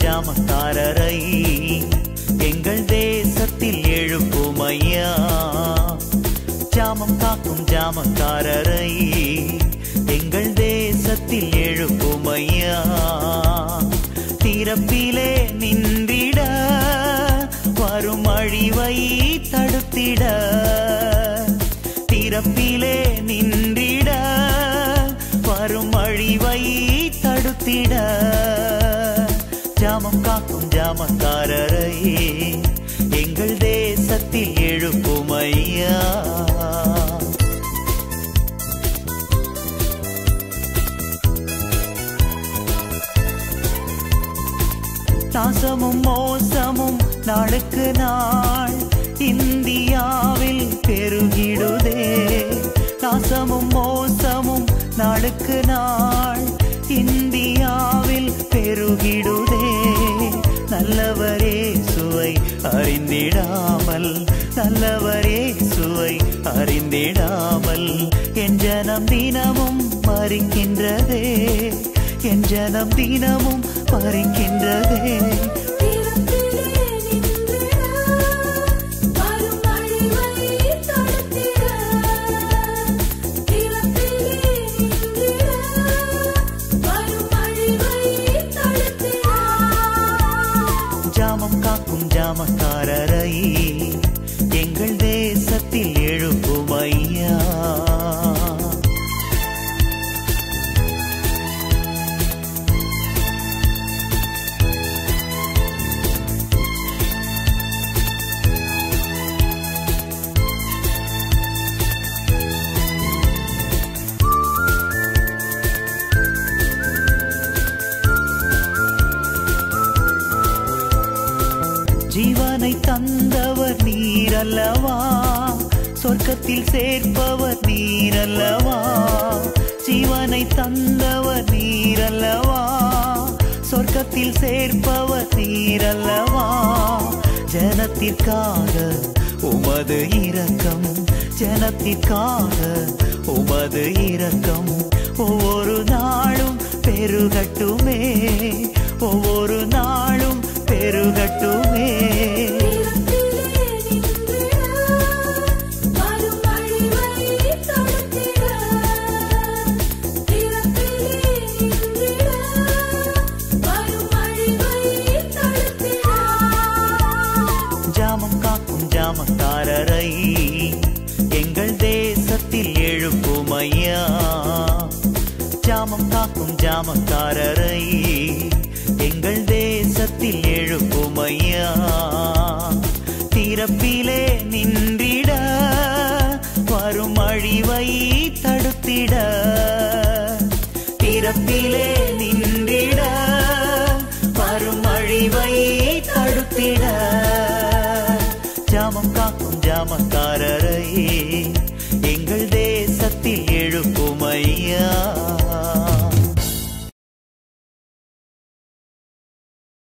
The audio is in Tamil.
ஜாமக்காரரை எங்கள் தேசத்தில் எழுப்பும் ஐயா. ஜாமம் காக்கும் ஜாமக்காரரை எங்கள் தேசத்தில் எழுப்பும் ஐயா. திறப்பிலே நின்றிட வரும் அழிவை தடுத்திட, திறப்பிலே நின்றிட வரும் அழிவை தடுத்திட, ஜாமம் காக்கும் ஜாமக்காரரை எங்கள் தேசத்தில் எழுப்பும் ஐயா. நாசமும் மோசமும் நாளுக்கு நாள் இந்தியாவில் பெருகிடுதே. நாசமும் மோசமும் நாளுக்கு நாள் இந்தியாவில் பெருகிடுதே. நல்லவரே சுவை அறிந்திடாமல், நல்லவரே சுவை அறிந்திடாமல் என் ஜனம் தினமும் மறிக்கின்றதே, என் ஜனம் தினமும் மறிக்கின்றதே. ஜாமம் காக்கும் ஜாமக்காரரை எங்கள் தேசத்தில் எழுப்பும் ஐயா. ஜீவனை தந்தவர் நீரல்லவா, சொர்க்கத்தில் சேர்ப்பவர் நீரல்லவா. ஜீவனை தந்தவர் நீரல்லவா, சொர்க்கத்தில் சேர்ப்பவர் நீரல்லவா. ஜனத்திற்காக உமது இரக்கம், ஜனத்திற்காக உமது இரக்கம் ஒவ்வொரு நாளும் பெருகட்டுமே, ஒவ்வொரு நாளும் பெருகட்டுமே. ஜாமம் காக்கும் ஜாமக்காரரை எங்கள் தேசத்தில் எழுப்பும் ஐயா. ஜாமம் காக்கும் ஜாமக்காரரை எங்கள் தேசத்தில் எழுப்பும் ஐயா. திறப்பிலே நின்றிட வரும் அழிவை தடுத்திட, திறப்பிலே நின்றிட வரும் அழிவை தடுத்திட, ஜாமம் காக்கும் ஜாமக்காரரை